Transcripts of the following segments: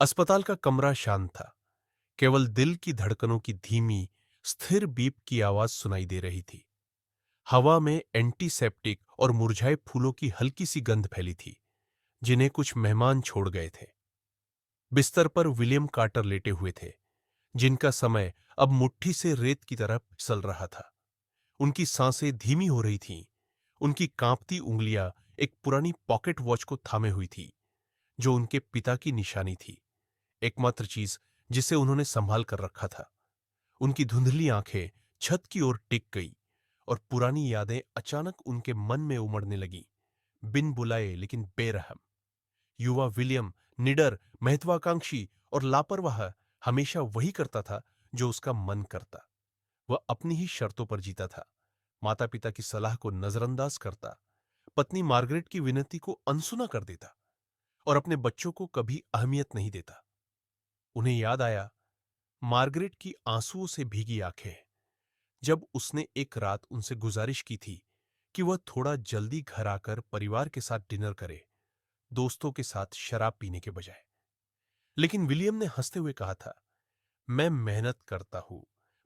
अस्पताल का कमरा शांत था। केवल दिल की धड़कनों की धीमी, स्थिर बीप की आवाज सुनाई दे रही थी। हवा में एंटीसेप्टिक और मुरझाए फूलों की हल्की सी गंध फैली थी, जिन्हें कुछ मेहमान छोड़ गए थे। बिस्तर पर विलियम कार्टर लेटे हुए थे, जिनका समय अब मुट्ठी से रेत की तरह फिसल रहा था। उनकी सांसें धीमी हो रही थीं। उनकी कांपती उंगलियां एक पुरानी पॉकेट वॉच को थामे हुई थी, जो उनके पिता की निशानी थी, एकमात्र चीज जिसे उन्होंने संभाल कर रखा था। उनकी धुंधली आंखें छत की ओर टिक गई और पुरानी यादें अचानक उनके मन में उमड़ने लगीं, बिन बुलाए लेकिन बेरहम। युवा विलियम, निडर, महत्वाकांक्षी और लापरवाह, हमेशा वही करता था जो उसका मन करता। वह अपनी ही शर्तों पर जीता था, माता पिता की सलाह को नजरअंदाज करता, पत्नी मार्गरेट की विनती को अनसुना कर देता और अपने बच्चों को कभी अहमियत नहीं देता। उन्हें याद आया मार्गरेट की आंसुओं से भीगी आंखें, जब उसने एक रात उनसे गुजारिश की थी कि वह थोड़ा जल्दी घर आकर परिवार के साथ डिनर करे, दोस्तों के साथ शराब पीने के बजाय। लेकिन विलियम ने हंसते हुए कहा था, मैं मेहनत करता हूं,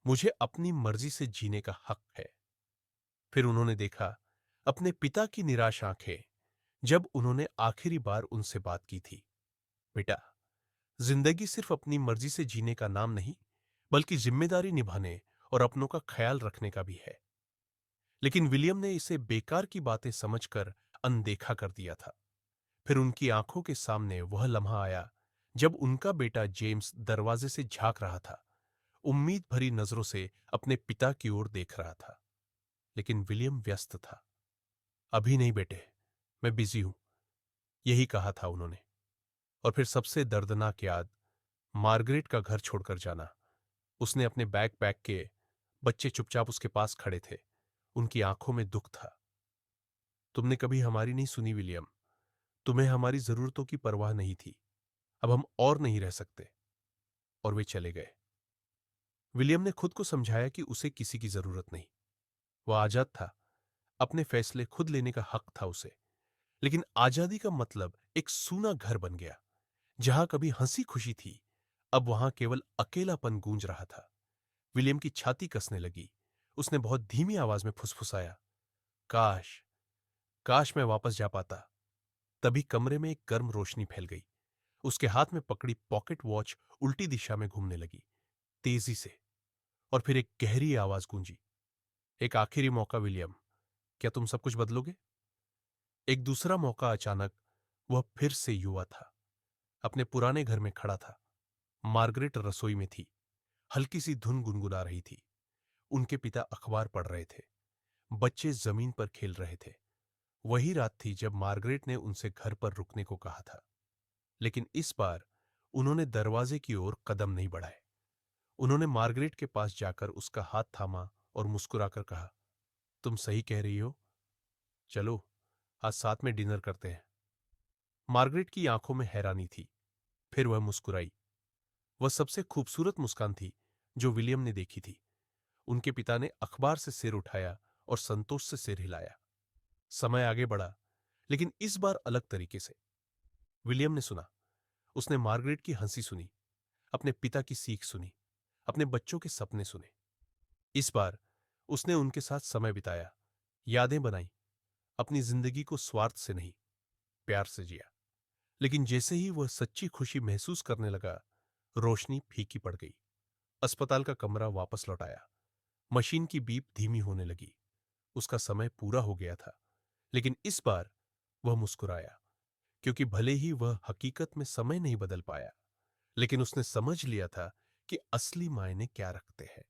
मुझे अपनी मर्जी से जीने का हक है। फिर उन्होंने देखा अपने पिता की निराश आंखें, जब उन्होंने आखिरी बार उनसे बात की थी। बेटा, जिंदगी सिर्फ अपनी मर्जी से जीने का नाम नहीं, बल्कि जिम्मेदारी निभाने और अपनों का ख्याल रखने का भी है। लेकिन विलियम ने इसे बेकार की बातें समझकर अनदेखा कर दिया था। फिर उनकी आंखों के सामने वह लम्हा आया जब उनका बेटा जेम्स दरवाजे से झांक रहा था, उम्मीद भरी नजरों से अपने पिता की ओर देख रहा था। लेकिन विलियम व्यस्त था। अभी नहीं बेटे, मैं बिजी हूं, यही कहा था उन्होंने। और फिर सबसे दर्दनाक याद, मार्गरेट का घर छोड़कर जाना। उसने अपने बैग पैक किए, बच्चे चुपचाप उसके पास खड़े थे। उनकी आंखों में दुख था। तुमने कभी हमारी नहीं सुनी विलियम, तुम्हें हमारी जरूरतों की परवाह नहीं थी। अब हम और नहीं रह सकते। और वे चले गए। विलियम ने खुद को समझाया कि उसे किसी की जरूरत नहीं। वह आजाद था, अपने फैसले खुद लेने का हक था उसे। लेकिन आजादी का मतलब एक सूना घर बन गया। जहां कभी हंसी खुशी थी, अब वहां केवल अकेलापन गूंज रहा था। विलियम की छाती कसने लगी। उसने बहुत धीमी आवाज में फुसफुसाया, काश, काश मैं वापस जा पाता। तभी कमरे में एक गर्म रोशनी फैल गई। उसके हाथ में पकड़ी पॉकेट वॉच उल्टी दिशा में घूमने लगी, तेजी से। और फिर एक गहरी आवाज गूंजी, एक आखिरी मौका विलियम, क्या तुम सब कुछ बदलोगे? एक दूसरा मौका। अचानक वह फिर से युवा था, अपने पुराने घर में खड़ा था। मार्गरेट रसोई में थी, हल्की सी धुन गुनगुना रही थी। उनके पिता अखबार पढ़ रहे थे, बच्चे जमीन पर खेल रहे थे। वही रात थी जब मार्गरेट ने उनसे घर पर रुकने को कहा था। लेकिन इस बार उन्होंने दरवाजे की ओर कदम नहीं बढ़ाए। उन्होंने मार्गरेट के पास जाकर उसका हाथ थामा और मुस्कुराकर कहा, तुम सही कह रही हो, चलो आज साथ में डिनर करते हैं। मार्गरेट की आंखों में हैरानी थी। फिर वह मुस्कुराई। वह सबसे खूबसूरत मुस्कान थी जो विलियम ने देखी थी। उनके पिता ने अखबार से सिर उठाया और संतोष से सिर हिलाया। समय आगे बढ़ा, लेकिन इस बार अलग तरीके से। विलियम ने सुना। उसने मार्गरेट की हंसी सुनी, अपने पिता की सीख सुनी, अपने बच्चों के सपने सुने। इस बार उसने उनके साथ समय बिताया, यादें बनाई, अपनी जिंदगी को स्वार्थ से नहीं, प्यार से जिया। लेकिन जैसे ही वह सच्ची खुशी महसूस करने लगा, रोशनी फीकी पड़ गई। अस्पताल का कमरा वापस लौट आया। मशीन की बीप धीमी होने लगी। उसका समय पूरा हो गया था। लेकिन इस बार वह मुस्कुराया, क्योंकि भले ही वह हकीकत में समय नहीं बदल पाया, लेकिन उसने समझ लिया था कि असली मायने क्या रखते हैं।